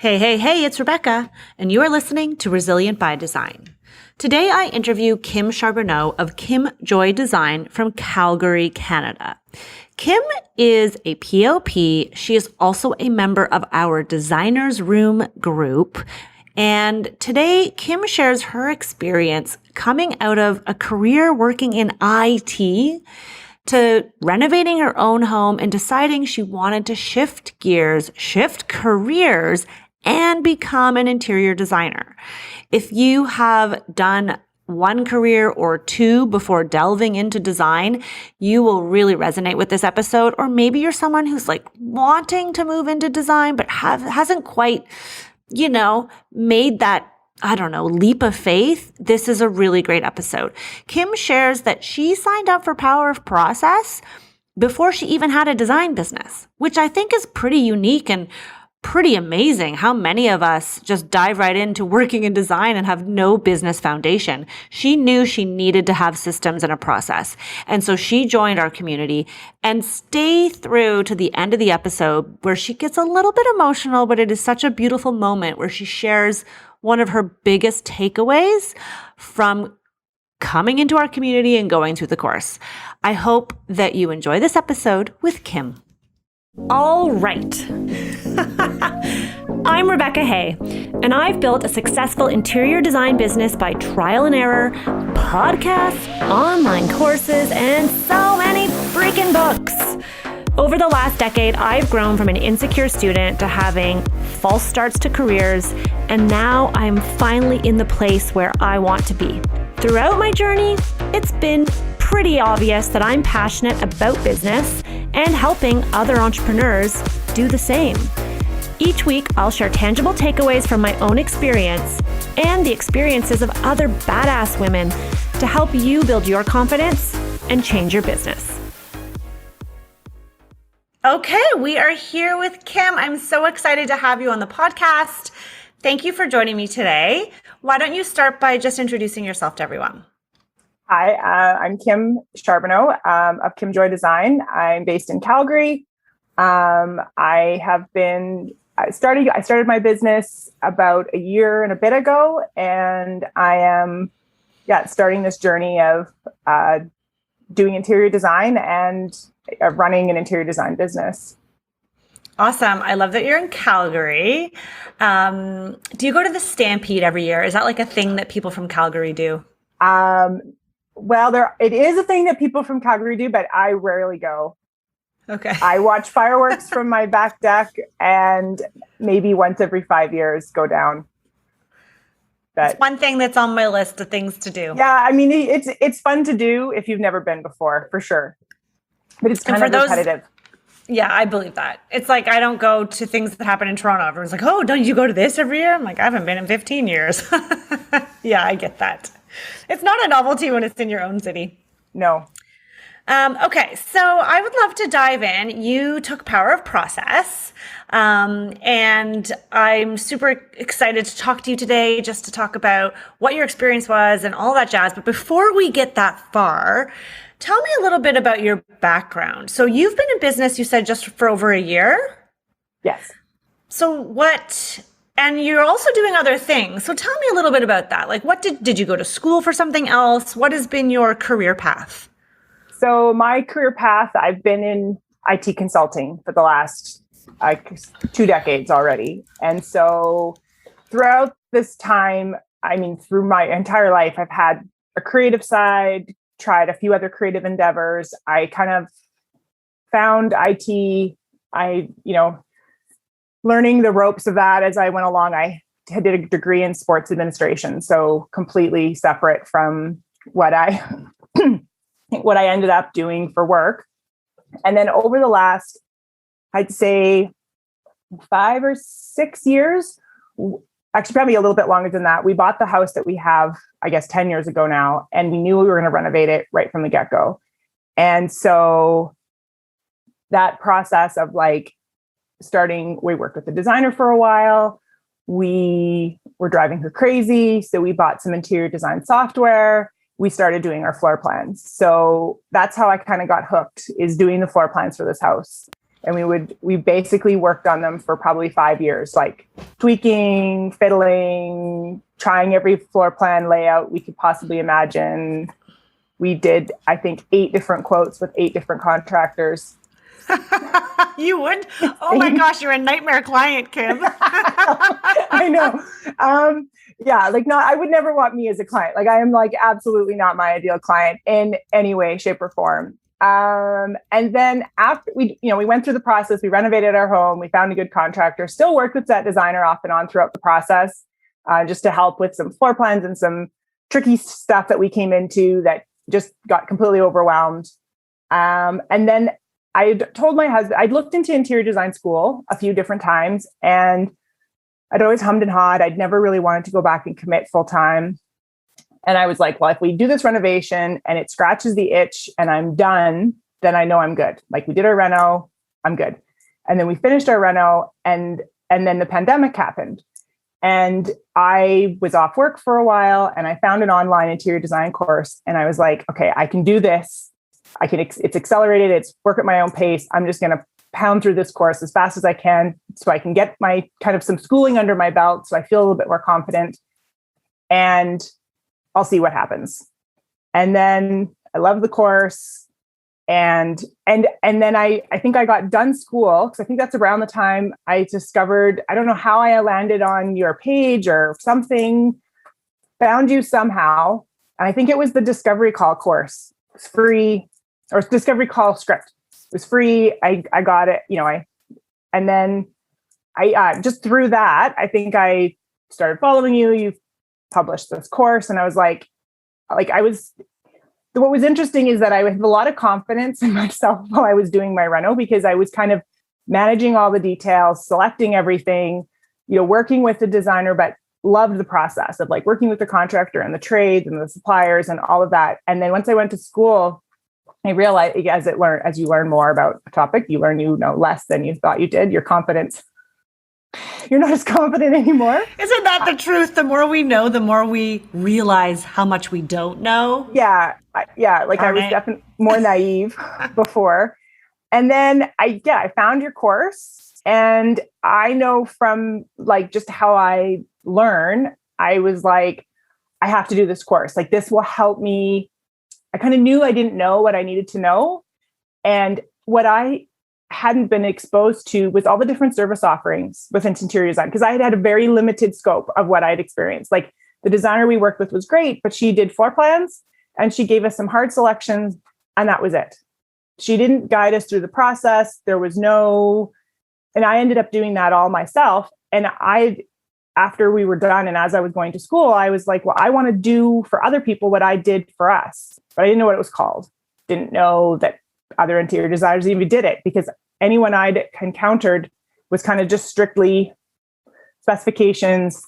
Hey, hey, hey, it's Rebecca, and you are listening to Resilient by Design. Today, I interview Kim Charbonneau of Kim Joy Design from Calgary, Canada. Kim is a POP. She is also a member of our Designers Room group. And today, Kim shares her experience coming out of a career working in IT to renovating her own home and deciding she wanted to shift gears, shift careers, and become an interior designer. If you have done one career or two before delving into design, you will really resonate with this episode. Or maybe you're someone who's like wanting to move into design, but hasn't quite, made that leap of faith. This is a really great episode. Kim shares that she signed up for Power of Process before she even had a design business, which I think is pretty unique and pretty amazing. How many of us just dive right into working in design and have no business foundation? She knew she needed to have systems and a process. And so she joined our community and stay through to the end of the episode where she gets a little bit emotional, but it is such a beautiful moment where she shares one of her biggest takeaways from coming into our community and going through the course. I hope that you enjoy this episode with Kim. All right. I'm Rebecca Hay, and I've built a successful interior design business by trial and error, podcasts, online courses, and so many freaking books. Over the last decade, I've grown from an insecure student to having false starts to careers, and now I'm finally in the place where I want to be. Throughout my journey, it's been pretty obvious that I'm passionate about business and helping other entrepreneurs do the same. Each week, I'll share tangible takeaways from my own experience and the experiences of other badass women to help you build your confidence and change your business. Okay, we are here with Kim. I'm so excited to have you on the podcast. Thank you for joining me today. Why don't you start by just introducing yourself to everyone? Hi, I'm Kim Charbonneau of Kim Joy Design. I'm based in Calgary. I started my business about a year and a bit ago, and I am starting this journey of doing interior design and running an interior design business. Awesome. I love that you're in Calgary. Do you go to the Stampede every year? Is that like a thing that people from Calgary do? Well, it is a thing that people from Calgary do, but I rarely go. Okay. I watch fireworks from my back deck and maybe once every 5 years go down. That's one thing that's on my list of things to do. Yeah, I mean, it's fun to do if you've never been before, for sure. But it's kind of repetitive. Yeah, I believe that. It's like I don't go to things that happen in Toronto. Everyone's like, oh, don't you go to this every year? I'm like, I haven't been in 15 years. Yeah, I get that. It's not a novelty when it's in your own city. No. Okay, so I would love to dive in. You took Power of Process, and I'm super excited to talk to you today just to talk about what your experience was and all that jazz. But before we get that far, tell me a little bit about your background. So you've been in business, you said, just for over a year? Yes. And you're also doing other things. So tell me a little bit about that. Like, what did you go to school for something else? What has been your career path? So my career path, I've been in IT consulting for the last 2 decades already. And so throughout this time, through my entire life, I've had a creative side, tried a few other creative endeavors. I kind of found IT, learning the ropes of that as I went along. I did a degree in sports administration, so completely separate from what I ended up doing for work. And then over the last, I'd say 5 or 6 years, actually probably a little bit longer than that, we bought the house that we have, I guess, 10 years ago now, and we knew we were going to renovate it right from the get-go. And so that process of we worked with the designer for a while. We were driving her crazy. So we bought some interior design software. We started doing our floor plans. So that's how I kind of got hooked, is doing the floor plans for this house. And we basically worked on them for probably 5 years, like tweaking, fiddling, trying every floor plan layout we could possibly imagine. We did, I think, 8 different quotes with 8 different contractors. You would? Oh my gosh, you're a nightmare client, Kim. I know. Yeah, like I would never want me as a client. Like I am like absolutely not my ideal client in any way, shape, or form. And then after we went through the process, we renovated our home, we found a good contractor, still worked with that designer off and on throughout the process, just to help with some floor plans and some tricky stuff that we came into that just got completely overwhelmed. And then I told my husband, I'd looked into interior design school a few different times, and I'd always hummed and hawed. I'd never really wanted to go back and commit full time. And I was like, well, if we do this renovation and it scratches the itch and I'm done, then I know I'm good. Like we did our reno, I'm good. And then we finished our reno, and then the pandemic happened. And I was off work for a while, and I found an online interior design course, and I was like, okay, I can do this. It's accelerated. It's work at my own pace. I'm just going to pound through this course as fast as I can so I can get my kind of some schooling under my belt, so I feel a little bit more confident, and I'll see what happens. And then I love the course. And then I think I got done school, because I think that's around the time I discovered, I don't know how I landed on your page or something, found you somehow. And I think it was the Discovery Call course. It's free, or Discovery Call script. It was free. I got it, and then I just through that, I think I started following you. You published this course, and I was like what was interesting is that I had a lot of confidence in myself while I was doing my reno, because I was kind of managing all the details, selecting everything, working with the designer, but loved the process of like working with the contractor and the trades and the suppliers and all of that. And then once I went to school, I realized as you learn more about a topic, you learn less than you thought you did. Your confidence, you're not as confident anymore. Isn't that the truth? The more we know, the more we realize how much we don't know. Yeah. Like I was definitely more naive before. And then I found your course, and I know from like just how I learn, I was like, I have to do this course. Like this will help me. I kind of knew I didn't know what I needed to know. And what I hadn't been exposed to was all the different service offerings within interior design, because I had a very limited scope of what I'd experienced. Like the designer we worked with was great, but she did floor plans and she gave us some hard selections, and that was it. She didn't guide us through the process. And I ended up doing that all myself. And after we were done, and as I was going to school, I was like, well, I want to do for other people what I did for us, but I didn't know what it was called. Didn't know that other interior designers even did it, because anyone I'd encountered was kind of just strictly specifications,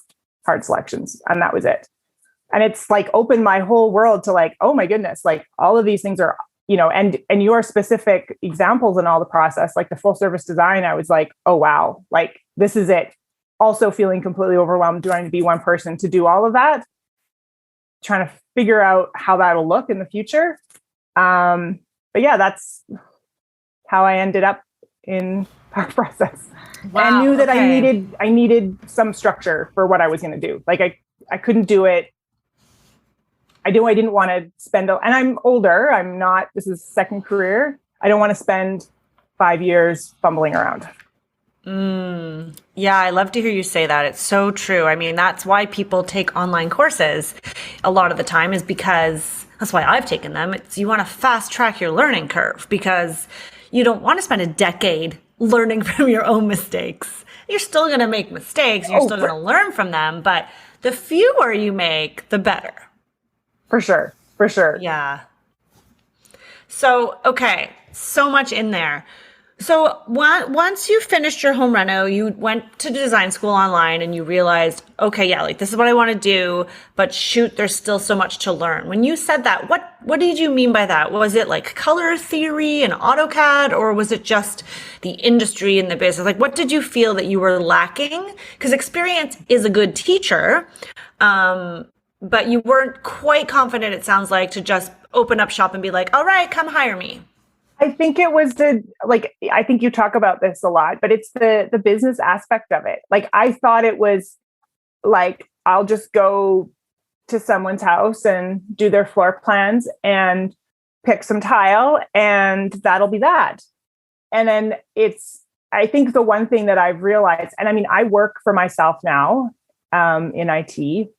hard selections, and that was it. And it's like opened my whole world to like, oh my goodness, like all of these things are, and your specific examples in all the process, like the full service design, I was like, oh wow, like this is it. Also feeling completely overwhelmed, trying to be one person to do all of that, trying to figure out how that'll look in the future. But yeah, that's how I ended up in our process. Wow, and I knew that I needed some structure for what I was going to do. Like I couldn't do it. I didn't want to spend, and I'm older. This is second career. I don't want to spend 5 years fumbling around. Yeah, I love to hear you say that. It's so true. I mean, that's why people take online courses a lot of the time, is because that's why I've taken them. You want to fast track your learning curve, because you don't want to spend a decade learning from your own mistakes. You're still going to make mistakes. You're still going to learn from them, but the fewer you make, the better. For sure. For sure. Yeah. So, okay. So much in there. So once you finished your home reno, you went to design school online and you realized, okay, yeah, like this is what I want to do, but shoot, there's still so much to learn. When you said that, what did you mean by that? Was it like color theory and AutoCAD, or was it just the industry and the business? Like, what did you feel that you were lacking? Because experience is a good teacher, but you weren't quite confident, it sounds like, to just open up shop and be like, all right, come hire me. I think it was I think you talk about this a lot, but it's the business aspect of it. Like, I thought it was like, I'll just go to someone's house and do their floor plans and pick some tile, and that'll be that. And then I think the one thing that I've realized, and I mean, I work for myself now in IT,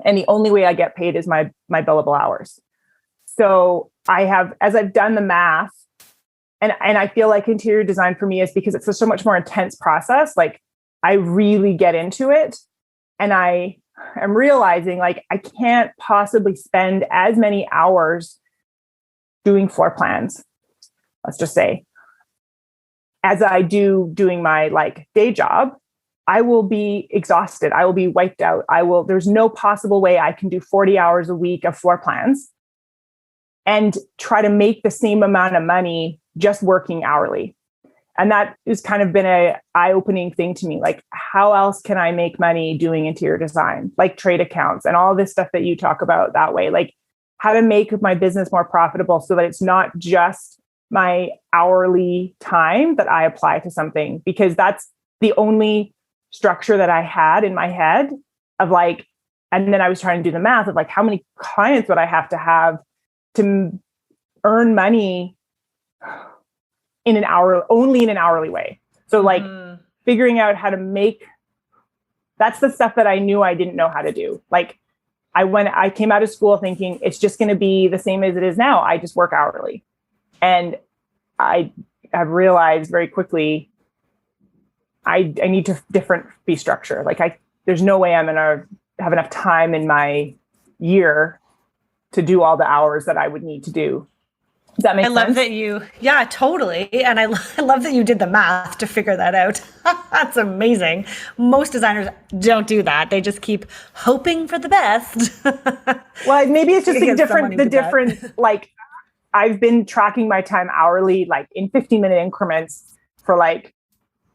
and the only way I get paid is my billable hours. So as I've done the math, and I feel like interior design for me is because it's so much more intense process. Like, I really get into it, and I am realizing like I can't possibly spend as many hours doing floor plans, let's just say, as I do doing my like day job. I will be exhausted. I will be wiped out. There's no possible way I can do 40 hours a week of floor plans and try to make the same amount of money just working hourly. And that has kind of been a eye-opening thing to me. Like, how else can I make money doing interior design, like trade accounts and all this stuff that you talk about that way? Like, how to make my business more profitable so that it's not just my hourly time that I apply to something, because that's the only structure that I had in my head of like, and then I was trying to do the math of like, how many clients would I have to earn money in an hourly way. So like figuring out how to make, that's the stuff that I knew I didn't know how to do. Like, I came out of school thinking it's just going to be the same as it is now. I just work hourly. And I have realized very quickly, I need to different fee structure. Like, there's no way I'm going to have enough time in my year to do all the hours that I would need to do. Does that make sense? I love that yeah, totally. And I love that you did the math to figure that out. That's amazing. Most designers don't do that. They just keep hoping for the best. Well, maybe it's just the different, like, I've been tracking my time hourly, like in 15-minute increments for like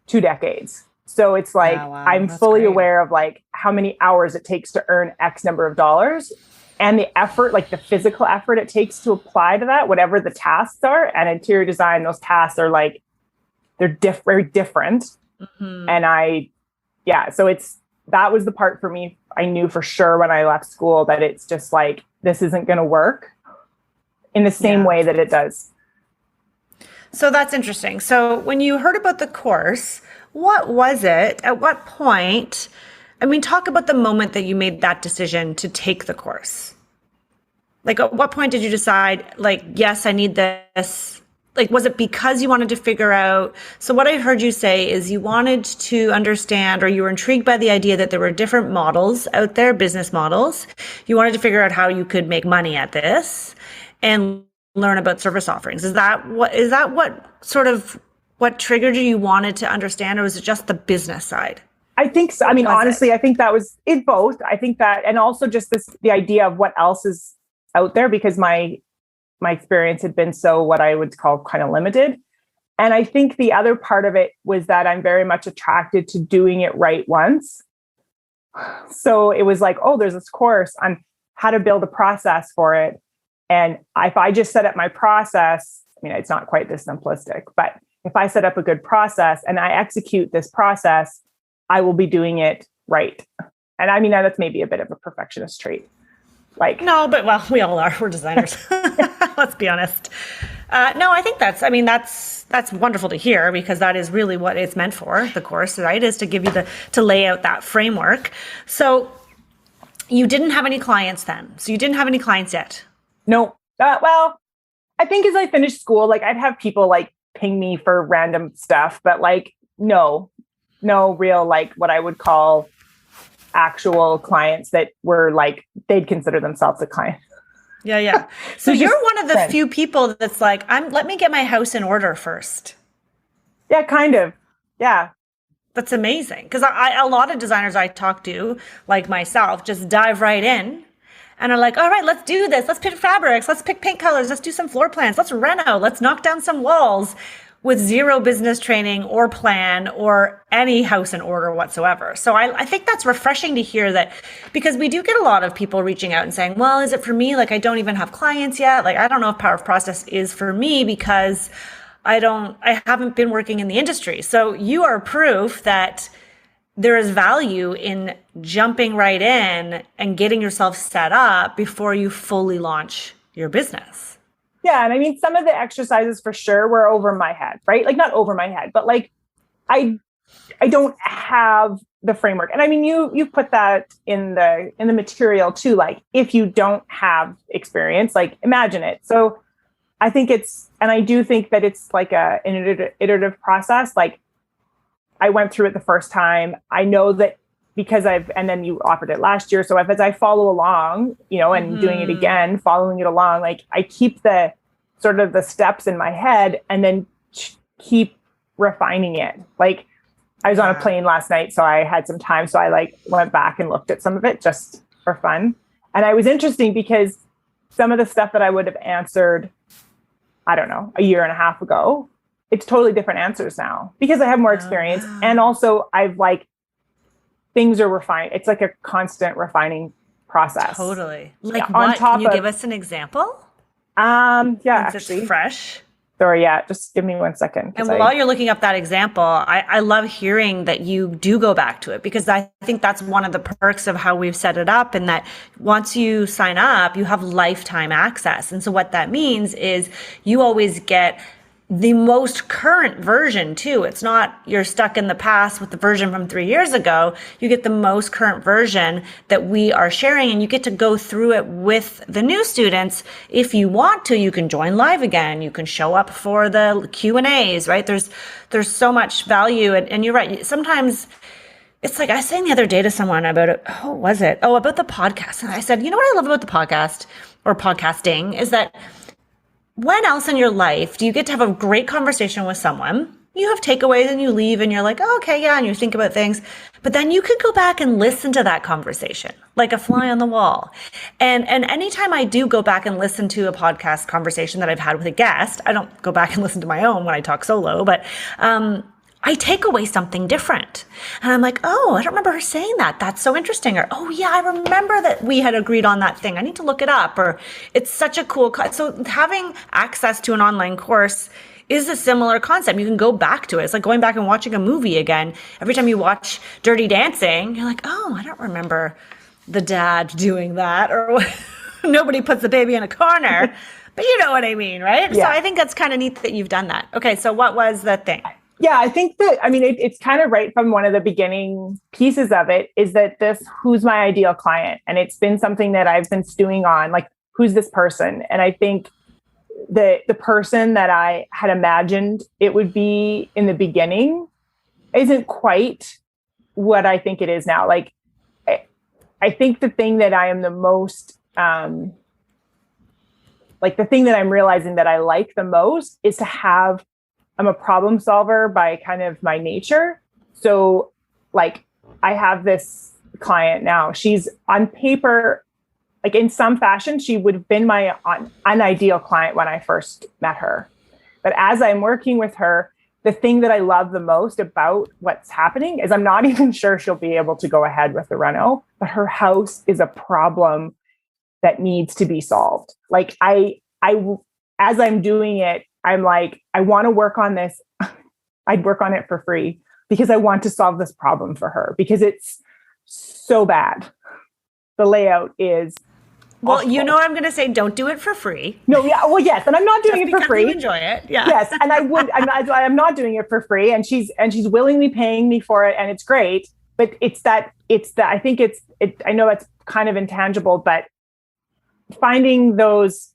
2 decades. So it's like, wow, I'm fully aware of like how many hours it takes to earn X number of dollars. And the effort, like the physical effort it takes to apply to that, whatever the tasks are. And interior design, those tasks are like, they're very different. Mm-hmm. And so that was the part for me. I knew for sure when I left school that it's just like, this isn't going to work in the same way that it does. So that's interesting. So when you heard about the course, what was it? At what point? I mean, talk about the moment that you made that decision to take the course. Like, at what point did you decide, like, yes, I need this? Like, was it because you wanted to figure out? So what I heard you say is you wanted to understand, or you were intrigued by the idea that there were different models out there, business models. You wanted to figure out how you could make money at this and learn about service offerings. Is that what triggered you wanted to understand, or was it just the business side? I think so. I mean, honestly, I think that was it both. I think that, and also just the idea of what else is out there, because my experience had been so what I would call kind of limited. And I think the other part of it was that I'm very much attracted to doing it right once. So it was like, oh, there's this course on how to build a process for it. And if I just set up my process, I mean, it's not quite this simplistic, but if I set up a good process and I execute this process, I will be doing it right. And I mean, that's maybe a bit of a perfectionist trait. Like, no, but well, we all are. We're designers. Let's be honest. No, I think that's wonderful to hear, because that is really what it's meant for. The course, right, is to give you to lay out that framework. So you didn't have any clients then. So you didn't have any clients yet. No. Well, I think as I finished school, like, I'd have people like ping me for random stuff, but like, no real, like, what I would call actual clients that were like, they'd consider themselves a client. Yeah. So you're one of the few people that's like, let me get my house in order first. Yeah, kind of. Yeah. That's amazing. Because a lot of designers I talk to, like myself, just dive right in and are like, all right, let's do this. Let's pick fabrics. Let's pick paint colors. Let's do some floor plans. Let's reno. Let's knock down some walls. with zero business training or plan or any house in order whatsoever. So I think that's refreshing to hear that, because we do get a lot of people reaching out and saying, well, is it for me? Like, I don't even have clients yet. Like, I don't know if Power of Process is for me because I haven't been working in the industry. So you are proof that there is value in jumping right in and getting yourself set up before you fully launch your business. Yeah. And I mean, some of the exercises for sure were over my head, right? Like not over my head, but like I don't have the framework. And I mean, you put that in the material too. Like if you don't have experience, like imagine it. So I think I do think that it's like an iterative process. Like I went through it the first time. I know that because and then you offered it last year. So as I follow along, and doing it again, following it along, like I keep the sort of the steps in my head and then keep refining it. Like I was on a plane last night, so I had some time. So I like went back and looked at some of it just for fun. And it was interesting because some of the stuff that I would have answered, I don't know, a year and a half ago, it's totally different answers now because I have more experience. And also I've like, things are refined. It's like a constant refining process. Totally. Like what? Can you give us an example? Yeah, actually. It's fresh. Sorry, yeah, just give me 1 second. And while you're looking up that example, I love hearing that you do go back to it, because I think that's one of the perks of how we've set it up, and that once you sign up, you have lifetime access. And so what that means is you always get the most current version too. It's not you're stuck in the past with the version from 3 years ago. You get the most current version that we are sharing, and you get to go through it with the new students. If you want to, you can join live again. You can show up for the Q&As, right? There's so much value. And you're right. Sometimes it's like I was saying the other day to someone about it. Oh, was it? Oh, about the podcast. And I said, you know what I love about the podcast or podcasting is that when else in your life do you get to have a great conversation with someone? You have takeaways and you leave and you're like, oh, okay, yeah. And you think about things, but then you could go back and listen to that conversation like a fly on the wall. And anytime I do go back and listen to a podcast conversation that I've had with a guest, I don't go back and listen to my own when I talk solo, but, I take away something different. And I'm like, oh, I don't remember her saying that. That's so interesting. Or, oh yeah, I remember that we had agreed on that thing. I need to look it up. Or it's such a cool, so having access to an online course is a similar concept. You can go back to it. It's like going back and watching a movie again. Every time you watch Dirty Dancing, you're like, oh, I don't remember the dad doing that. Or nobody puts the baby in a corner. But you know what I mean, right? Yeah. So I think that's kind of neat that you've done that. Okay, so what was the thing? Yeah, I think that, I mean, it's kind of right from one of the beginning pieces of it is that who's my ideal client? And it's been something that I've been stewing on, like, who's this person? And I think the person that I had imagined it would be in the beginning isn't quite what I think it is now. Like, I think the thing that I am the most, like the thing that I'm realizing that I like the most is I'm a problem solver by kind of my nature. So like I have this client now, she's on paper, like in some fashion, she would have been my unideal client when I first met her. But as I'm working with her, the thing that I love the most about what's happening is I'm not even sure she'll be able to go ahead with the reno, but her house is a problem that needs to be solved. Like as I'm doing it, I'm like, I want to work on this. I'd work on it for free because I want to solve this problem for her because it's so bad. The layout is well, awful. You know what I'm going to say? Don't do it for free. No, yeah, well, yes, and I'm not doing it for free. You enjoy it, yeah. Yes, and I'm not doing it for free, and she's willingly paying me for it, and it's great. But it's that I think I know it's kind of intangible, but finding those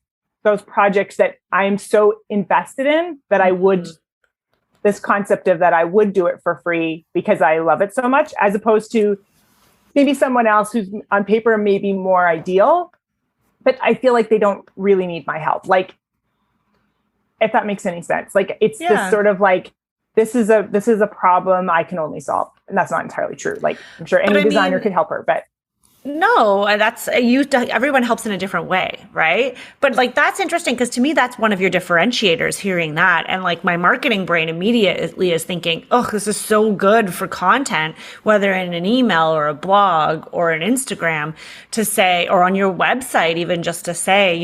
projects that I'm so invested in that I would, this concept of that I would do it for free because I love it so much, as opposed to maybe someone else who's on paper maybe more ideal, but I feel like they don't really need my help. Like, if that makes any sense, like it's this sort of like, this is a problem I can only solve. And that's not entirely true. Like I'm sure any designer could help her, but No, that's you. Everyone helps in a different way, right? But like that's interesting because to me that's one of your differentiators. Hearing that, and like my marketing brain immediately is thinking, "Oh, this is so good for content, whether in an email or a blog or an Instagram, to say, or on your website, even just to say,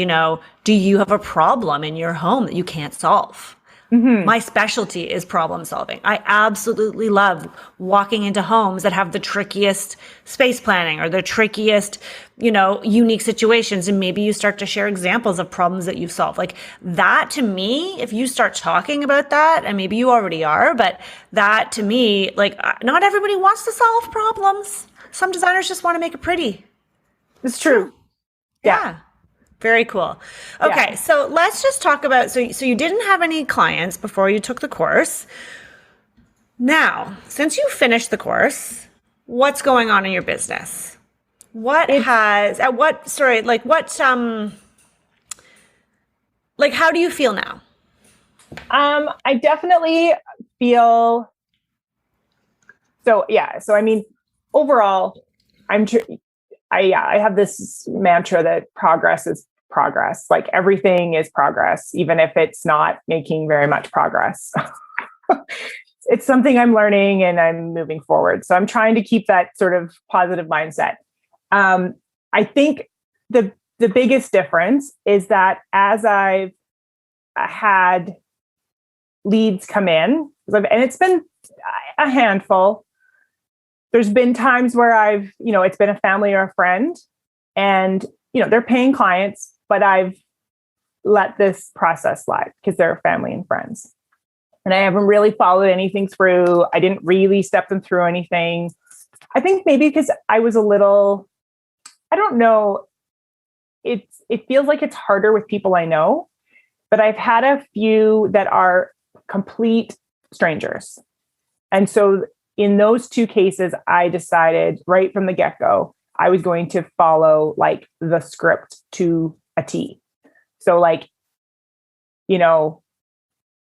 do you have a problem in your home that you can't solve?" Mm-hmm. My specialty is problem solving. I absolutely love walking into homes that have the trickiest space planning or the trickiest, unique situations. And maybe you start to share examples of problems that you've solved. Like that to me, if you start talking about that, and maybe you already are, but that to me, like not everybody wants to solve problems. Some designers just want to make it pretty. It's true. Yeah. Very cool. Okay, Yeah. so let's just talk about, so you didn't have any clients before you took the course. Now, since you finished the course, what's going on in your business? What has, at what, sorry, like what, like how do you feel now? I definitely feel, so yeah. So, I mean, overall, I have this mantra that progress is progress. Like everything is progress, even if it's not making very much progress. It's something I'm learning and I'm moving forward. So I'm trying to keep that sort of positive mindset. I think the biggest difference is that as I've had leads come in, and it's been a handful, there's been times where it's been a family or a friend and, they're paying clients, but I've let this process slide because they're family and friends. And I haven't really followed anything through. I didn't really step them through anything. I think maybe because I was a little, I don't know. It feels like it's harder with people I know, but I've had a few that are complete strangers. And so in those two cases, I decided right from the get-go, I was going to follow like the script to a T. So like,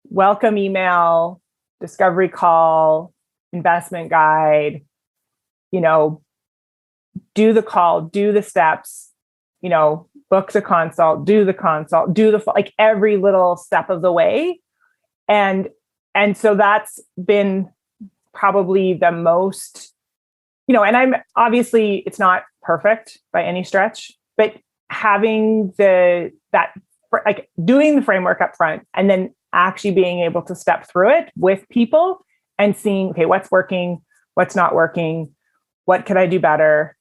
welcome email, discovery call, investment guide, do the call, do the steps, book the consult, do like every little step of the way. And so that's been probably the most, and I'm obviously it's not perfect by any stretch, but having like doing the framework up front and then actually being able to step through it with people and seeing, okay, what's working, what's not working, what could I do better?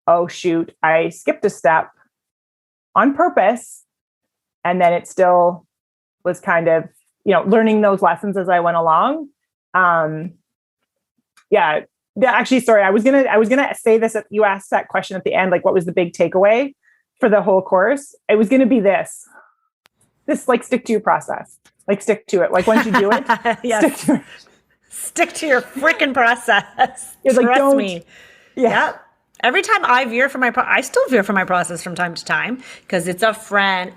Oh, shoot, I skipped a step on purpose. And then it still was kind of, learning those lessons as I went along. Yeah. Actually, sorry, I was gonna say this. You asked that question at the end, like, what was the big takeaway for the whole course? It was going to be this, like, stick to your process, like, stick to it. Like, once you do it, Yes. stick to it. Stick to your freaking process. It's like, Trust me. Yeah. Yep. Every time I veer from I still veer from my process from time to time because it's a friend.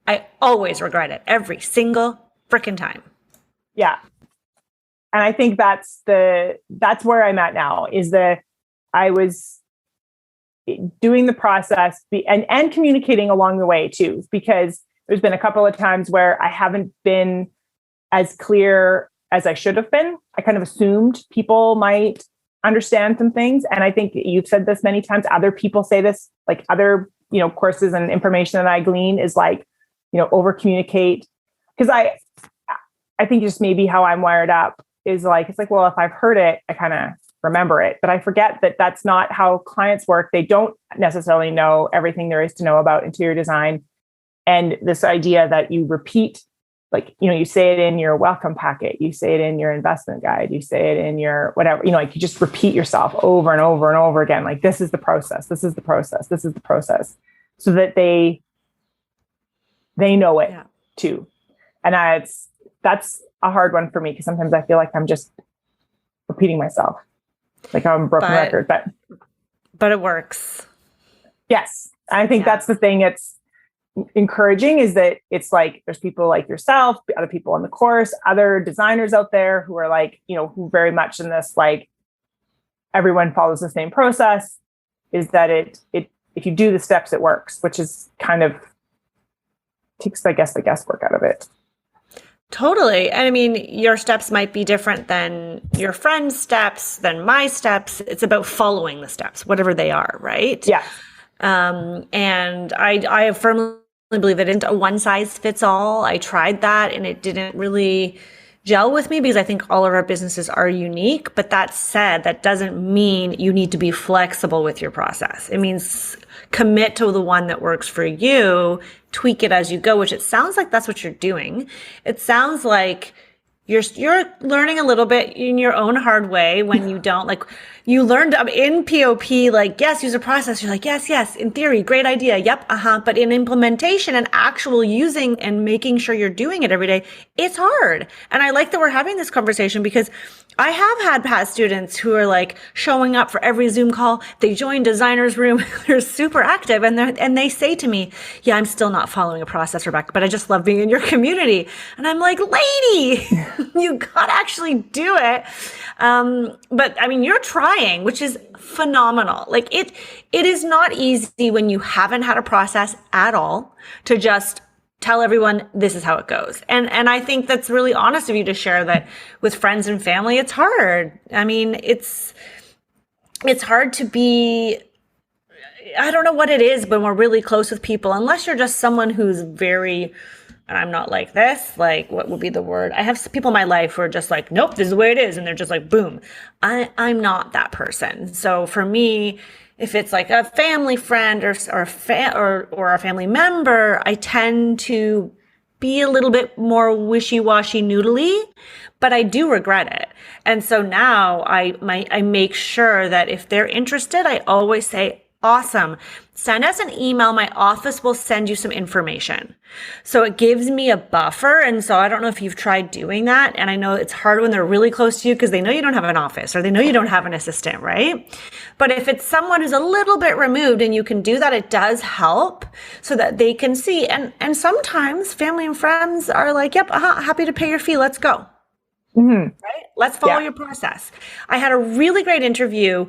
I always regret it every single freaking time. Yeah. And I think that's where I'm at now is that I was doing the process and communicating along the way too, because there's been a couple of times where I haven't been as clear as I should have been. I kind of assumed people might understand some things. And I think you've said this many times. Other people say this, like other, courses and information that I glean is like, over communicate. Because I think just maybe how I'm wired up is like, it's like, well, if I've heard it, I kind of remember it, but I forget that that's not how clients work. They don't necessarily know everything there is to know about interior design. And this idea that you repeat, like, you say it in your welcome packet, you say it in your investment guide, you say it in your whatever, like you just repeat yourself over and over and over again. Like, this is the process. This is the process. This is the process, so that they know it too. And that's a hard one for me because sometimes I feel like I'm just repeating myself, like I'm a broken record, but it works. Yes. I think that's the thing. It's encouraging is that it's like, there's people like yourself, other people on the course, other designers out there who are like, who very much in this, like everyone follows the same process. is that if you do the steps, it works, which is kind of takes, I guess, the guesswork out of it. Totally. And I mean, your steps might be different than your friend's steps, than my steps. It's about following the steps, whatever they are, right? Yeah. And I firmly believe it isn't a one size fits all. I tried that and it didn't really gel with me because I think all of our businesses are unique. But that said, that doesn't mean you need to be flexible with your process. It means commit to the one that works for you, tweak it as you go, which it sounds like that's what you're doing. It sounds like you're learning a little bit in your own hard way when you don't, like, you learned in POP, like, yes, use a process. You're like, yes, in theory, great idea. Yep. But in implementation and actual using and making sure you're doing it every day, it's hard. And I like that we're having this conversation because I have had past students who are like showing up for every Zoom call. They join designer's room. They're super active and they say to me, yeah, I'm still not following a process, Rebecca, but I just love being in your community. And I'm like, lady, you gotta actually do it. But I mean, you're trying, which is phenomenal. Like it is not easy when you haven't had a process at all to just tell everyone this is how it goes. And I think that's really honest of you to share that with friends and family. It's hard. I mean, it's hard to be, I don't know what it is, but we're really close with people, unless you're just someone who's very, and I'm not like this, like, what would be the word? I have people in my life who are just like, nope, this is the way it is. And they're just like, boom. I'm not that person. So for me, if it's like a family friend or a family member, I tend to be a little bit more wishy-washy noodly, but I do regret it. And so now I make sure that if they're interested, I always say, awesome. Send us an email. My office will send you some information. So it gives me a buffer. And so I don't know if you've tried doing that. And I know it's hard when they're really close to you because they know you don't have an office or they know you don't have an assistant, right? But if it's someone who's a little bit removed and you can do that, it does help so that they can see. And sometimes family and friends are like, yep, happy to pay your fee. Let's go. Mm-hmm. Right? Let's follow your process. I had a really great interview.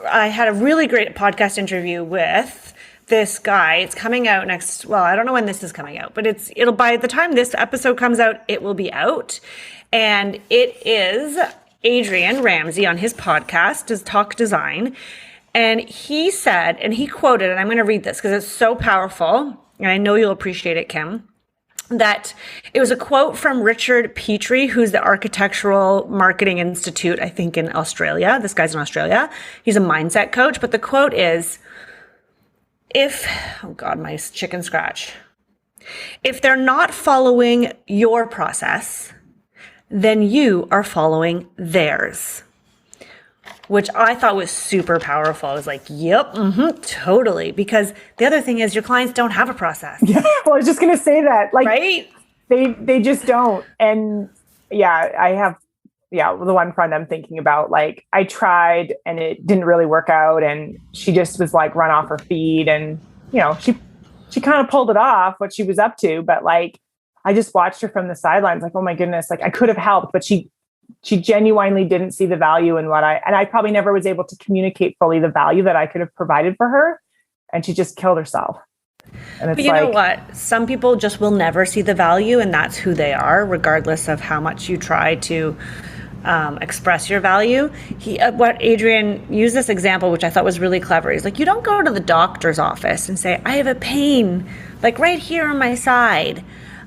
I had a really great podcast interview with this guy. It's coming out next, well, I don't know when this is coming out, but it'll by the time this episode comes out, it will be out. And it is Adrian Ramsey on his podcast, Does Talk Design. And he said, and he quoted, and I'm going to read this because it's so powerful. And I know you'll appreciate it, Kim. That it was a quote from Richard Petrie, who's the Architectural Marketing Institute, I think, in Australia. This guy's in Australia. He's a mindset coach. But the quote is, oh God, my chicken scratch. If they're not following your process, then you are following theirs. Which I thought was super powerful. I was like, yep, totally. Because the other thing is your clients don't have a process. Yeah, well, I was just going to say that. Like, right? They just don't. And yeah, I have, the one friend I'm thinking about, like, I tried and it didn't really work out. And she just was like run off her feet. And, she kind of pulled it off what she was up to. But like, I just watched her from the sidelines, like, oh my goodness, like I could have helped, but she genuinely didn't see the value in and I probably never was able to communicate fully the value that I could have provided for her. And she just killed herself. And it's but you know what? Some people just will never see the value and that's who they are, regardless of how much you try to express your value. What Adrian used this example, which I thought was really clever. He's like, you don't go to the doctor's office and say, I have a pain, like right here on my side.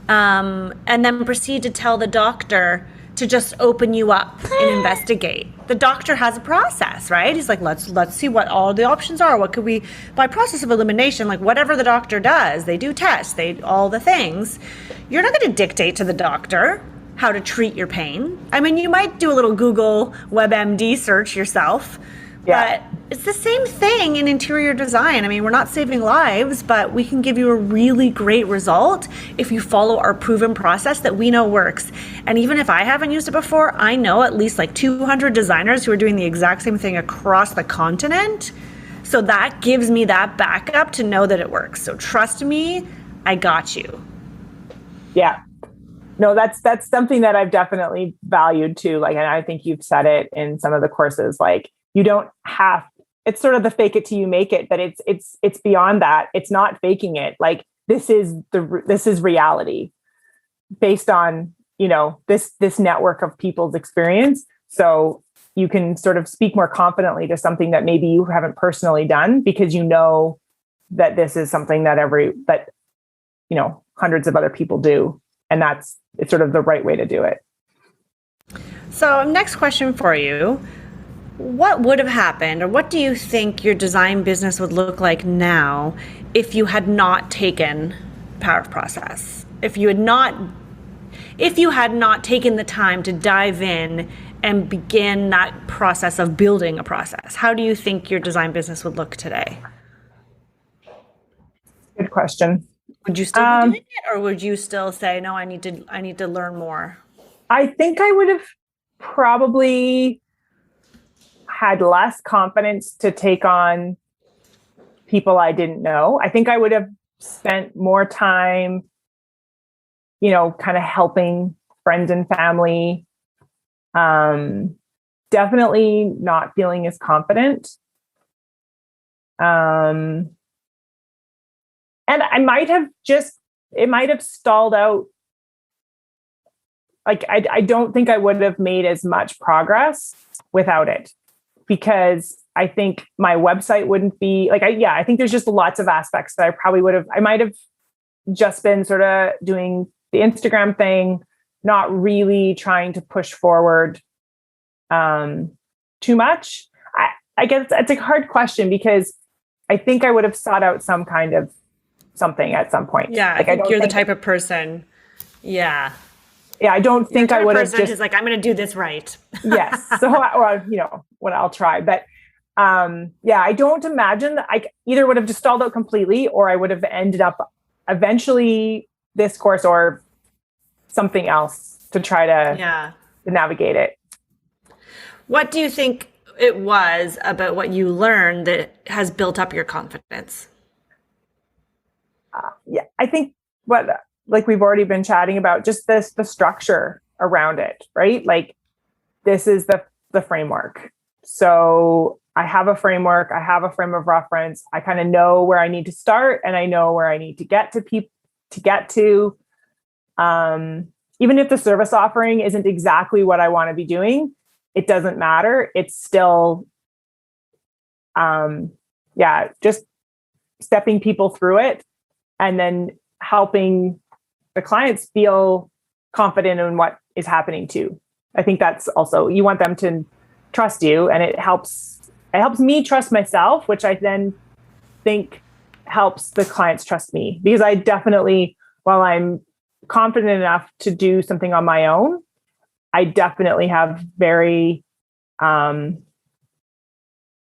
And then proceed to tell the doctor to just open you up and investigate. The doctor has a process, right? He's like, let's see what all the options are. What could we, by process of elimination, like whatever the doctor does, they do tests, all the things. You're not going to dictate to the doctor how to treat your pain. I mean, you might do a little Google WebMD search yourself, but it's the same thing in interior design. I mean, we're not saving lives, but we can give you a really great result if you follow our proven process that we know works. And even if I haven't used it before, I know at least like 200 designers who are doing the exact same thing across the continent. So that gives me that backup to know that it works. So trust me, I got you. Yeah. No, that's something that I've definitely valued too. Like, and I think you've said it in some of the courses, like, you don't have it's sort of the fake it till you make it, but it's beyond that. It's not faking it. Like this is reality based on, this network of people's experience. So you can sort of speak more confidently to something that maybe you haven't personally done, because you know that this is something that hundreds of other people do. And it's sort of the right way to do it. So next question for you. What would have happened, or what do you think your design business would look like now if you had not taken Power of Process? If you had not taken the time to dive in and begin that process of building a process, how do you think your design business would look today? Good question. Would you still be doing it, or would you still say, no, I need to learn more? I think I would have probably had less confidence to take on people I didn't know. I think I would have spent more time, kind of helping friends and family. Definitely not feeling as confident. And it might have stalled out. Like, I don't think I would have made as much progress without it, because I think my website wouldn't be like, I think there's just lots of aspects that I might have just been sort of doing the Instagram thing, not really trying to push forward too much. I guess it's a hard question, because I think I would have sought out some kind of something at some point. Yeah, like, I think you're the type of person. Yeah. Yeah, I don't think I would have just like, I'm going to do this right. Yes. So, what I'll try. But I don't imagine that I either would have just stalled out completely, or I would have ended up eventually this course or something else to try to navigate it. What do you think it was about what you learned that has built up your confidence? I think like we've already been chatting about, just the structure around it, right? Like, this is the framework. So I have a framework, I have a frame of reference. I kind of know where I need to start, and I know where I need to get to even if the service offering isn't exactly what I want to be doing, it doesn't matter. It's still, just stepping people through it, and then helping the clients feel confident in what is happening too. I think that's also, you want them to trust you, and it helps me trust myself, which I then think helps the clients trust me, because I definitely, while I'm confident enough to do something on my own, I definitely have very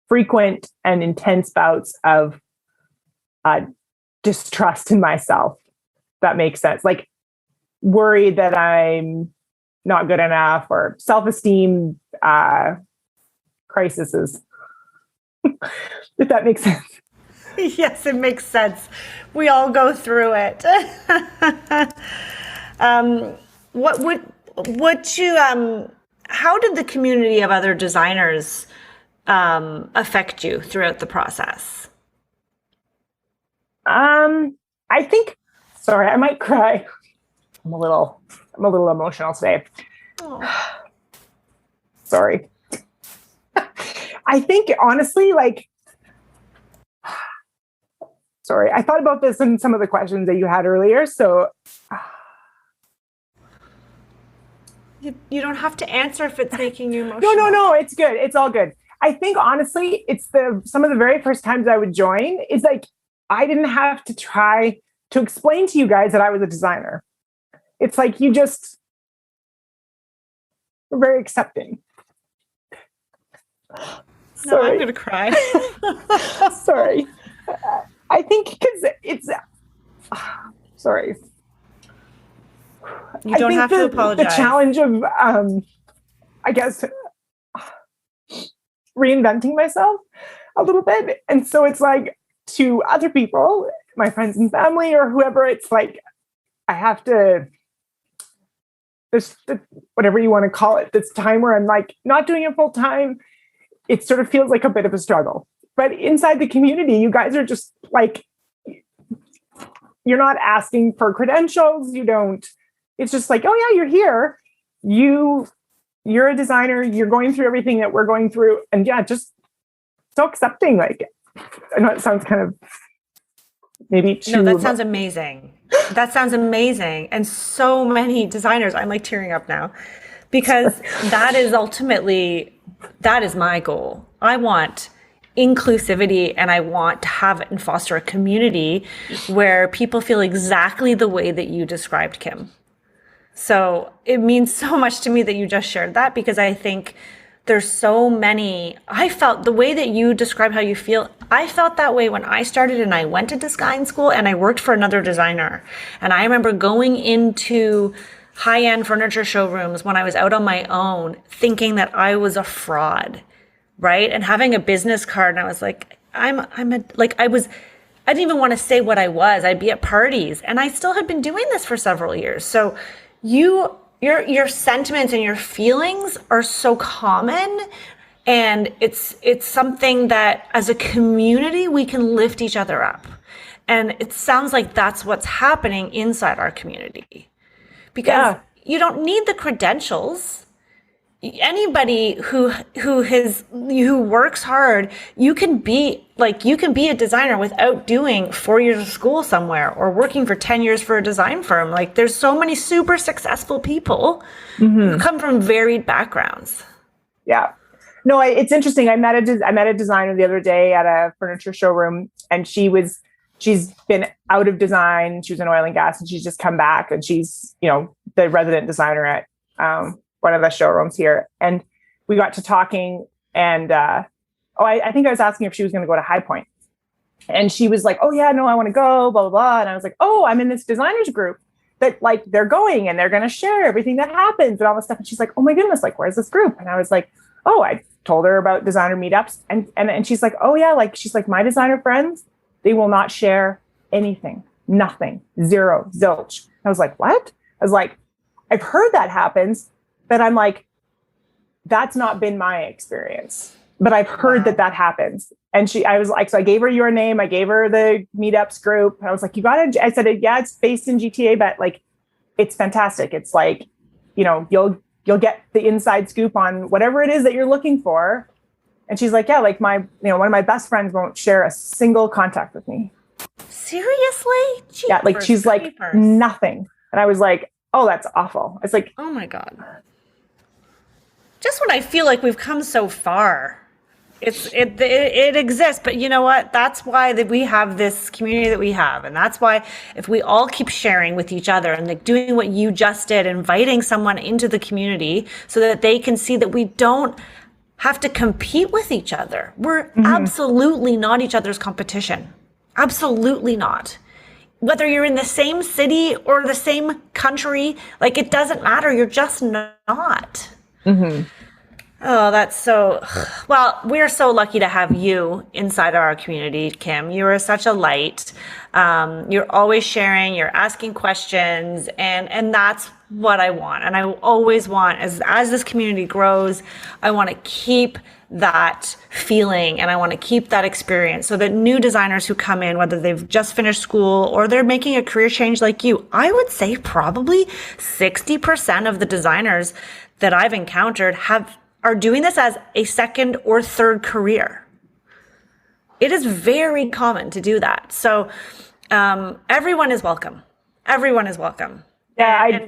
frequent and intense bouts of distrust in myself. That makes sense. Like, worried that I'm not good enough, or self-esteem crises. If that makes sense. Yes, it makes sense. We all go through it. How did the community of other designers affect you throughout the process? I think, sorry, I might cry. I'm a little emotional today. Oh. Sorry. I think, honestly, sorry, I thought about this in some of the questions that you had earlier. So you don't have to answer if it's making you emotional. No, it's good. It's all good. I think, honestly, it's some of the very first times I would join, it's like, I didn't have to try to explain to you guys that I was a designer. It's like, you just were very accepting. No, I'm going to cry. Sorry. I think because it's, sorry. You don't have to apologize. The challenge of, I guess, reinventing myself a little bit. And so it's like, to other people, my friends and family or whoever, it's like, I have to, this, whatever you want to call it, this time where I'm like not doing it full time, it sort of feels like a bit of a struggle. but inside the community, you guys are just like, you're not asking for credentials. You don't, it's just like, oh yeah, you're here. You're a designer. You're going through everything that we're going through. And yeah, just so accepting. Like, I know it sounds kind of maybe too. No, that sounds amazing. That sounds amazing. And so many designers, I'm like tearing up now, because that is my goal. I want inclusivity, and I want to have and foster a community where people feel exactly the way that you described, Kim. So it means so much to me that you just shared that, because I think there's so many, I felt the way that you describe how you feel, I felt that way when I started and I went to design school and I worked for another designer. And I remember going into high-end furniture showrooms when I was out on my own, thinking that I was a fraud. Right. And having a business card. And I was like, I didn't even want to say what I was. I'd be at parties, and I still had been doing this for several years. So your sentiments and your feelings are so common. And it's something that as a community, we can lift each other up. And it sounds like that's what's happening inside our community, because you don't need the credentials. Anybody who works hard, you can be a designer without doing 4 years of school somewhere or working for 10 years for a design firm. Like, there's so many super successful people who come from varied backgrounds. Yeah. No, it's interesting. I met a designer the other day at a furniture showroom, and she's been out of design. She was in oil and gas, and she's just come back, and she's, the resident designer at, one of the showrooms here. And we got to talking, and I think I was asking if she was going to go to High Point. And she was like, oh yeah, no, I want to go, blah, blah, blah. And I was like, oh, I'm in this designers group that like, they're going and they're going to share everything that happens and all this stuff. And she's like, oh my goodness, like, where's this group? And I was like, oh, I told her about designer meetups. And she's like, oh yeah, like, she's like, my designer friends, they will not share anything, nothing, zero, zilch. I was like, what? I was like, I've heard that happens. But I'm like, that's not been my experience, but I've heard that happens. And I was like, so I gave her your name. I gave her the meetups group. And I was like, I said, yeah, it's based in GTA, but like, it's fantastic. It's like, you'll get the inside scoop on whatever it is that you're looking for. And she's like, yeah, like one of my best friends won't share a single contact with me. Seriously? Jeepers, yeah. Like, she's like nothing. And I was like, oh, that's awful. It's like, oh my God. Just when I feel like we've come so far, it exists. But you know what? That's why we have this community that we have. And that's why if we all keep sharing with each other and like doing what you just did, inviting someone into the community so that they can see that we don't have to compete with each other. We're absolutely not each other's competition. Absolutely not. Whether you're in the same city or the same country, like, it doesn't matter. You're just not. Oh, that's so, well, we're so lucky to have you inside our community, Kim. You are such a light. You're always sharing, you're asking questions, and that's what I want. And I always want, as this community grows, I want to keep that feeling and I want to keep that experience so that new designers who come in, whether they've just finished school or they're making a career change like you, I would say probably 60% of the designers that I've encountered are doing this as a second or third career. It is very common to do that. So everyone is welcome. Everyone is welcome. Yeah,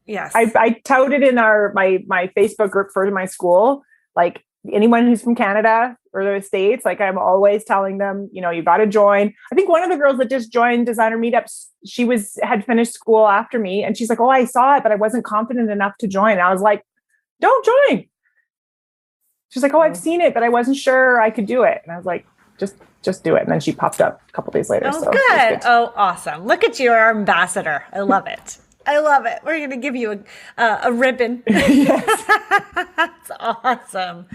yes. I touted in my Facebook group for my school, like, anyone who's from Canada or the States, like, I'm always telling them, you got to join. I think one of the girls that just joined designer meetups, she had finished school after me, and she's like, oh, I saw it, but I wasn't confident enough to join. And I was like, don't join. She's like, oh, I've seen it, but I wasn't sure I could do it. And I was like, just do it. And then she popped up a couple days later. Oh, so good. Oh, awesome. Look at you, our ambassador. I love it. I love it. We're going to give you a ribbon. Yes. That's awesome.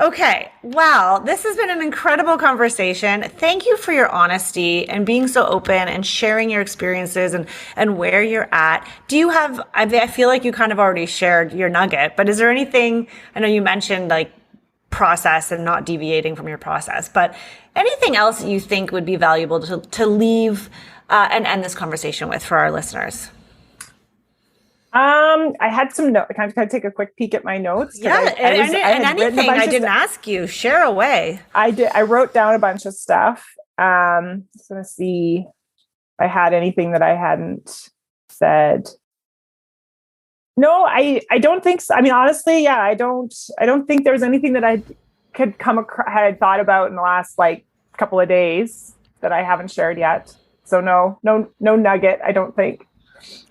Okay. Wow. This has been an incredible conversation. Thank you for your honesty and being so open and sharing your experiences and where you're at. Do you have, I feel like you kind of already shared your nugget, but is there anything, I know you mentioned like process and not deviating from your process. But anything else you think would be valuable to leave and end this conversation with for our listeners? I had some notes. Can I take a quick peek at my notes? Yeah, and anything I didn't ask you, share away. I did. I wrote down a bunch of stuff. Just gonna see if I had anything that I hadn't said. No, I don't think so. I mean, honestly, yeah, I don't think there was anything that I could had thought about in the last like couple of days that I haven't shared yet. So no nugget, I don't think.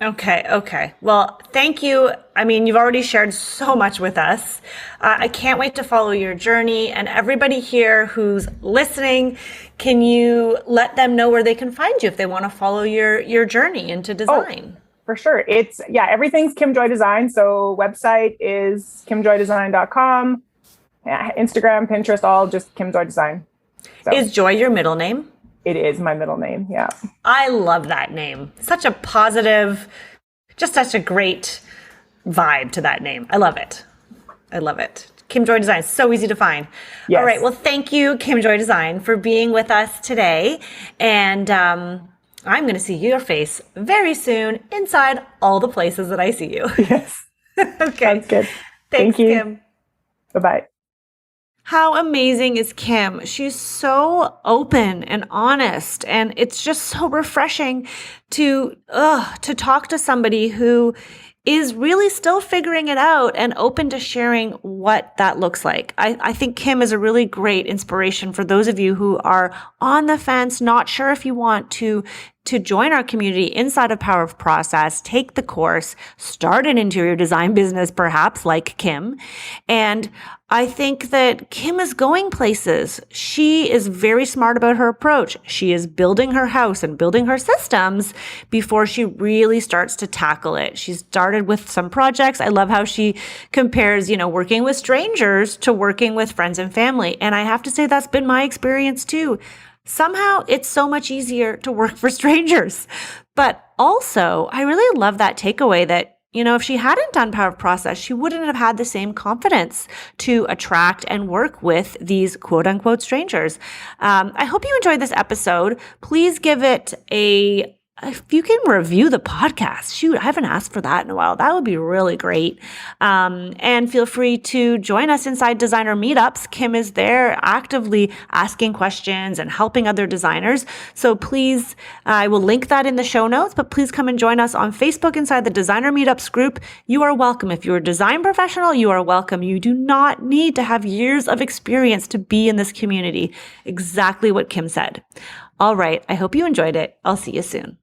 Okay. Well, thank you. I mean, you've already shared so much with us. I can't wait to follow your journey. And everybody here who's listening, can you let them know where they can find you if they want to follow your journey into design? Oh, for sure. Everything's Kim Joy Design. So website is kimjoydesign.com. Instagram, Pinterest, all just Kim Joy Design. So. Is Joy your middle name? It is my middle name. Yeah. I love that name. Such a positive, just such a great vibe to that name. I love it. Kim Joy Design, so easy to find. Yes. All right. Well, thank you, Kim Joy Design, for being with us today. And I'm going to see your face very soon inside all the places that I see you. Yes. Okay. Sounds good. Thanks, Thank you. Kim. Bye-bye. How amazing is Kim? She's so open and honest, and it's just so refreshing to talk to somebody who is really still figuring it out and open to sharing what that looks like. I think Kim is a really great inspiration for those of you who are on the fence, not sure if you want to join our community inside of Power of Process, take the course, start an interior design business, perhaps like Kim. And I think that Kim is going places. She is very smart about her approach. She is building her house and building her systems before she really starts to tackle it. She started with some projects. I love how she compares, working with strangers to working with friends and family. And I have to say that's been my experience too. Somehow it's so much easier to work for strangers. But also, I really love that takeaway that, if she hadn't done Power of Process, she wouldn't have had the same confidence to attract and work with these quote unquote strangers. I hope you enjoyed this episode. Please give it if you can review the podcast. Shoot, I haven't asked for that in a while. That would be really great. And feel free to join us inside designer meetups. Kim is there actively asking questions and helping other designers. So please, I will link that in the show notes, but please come and join us on Facebook inside the designer meetups group. You are welcome. If you're a design professional, you are welcome. You do not need to have years of experience to be in this community. Exactly what Kim said. All right. I hope you enjoyed it. I'll see you soon.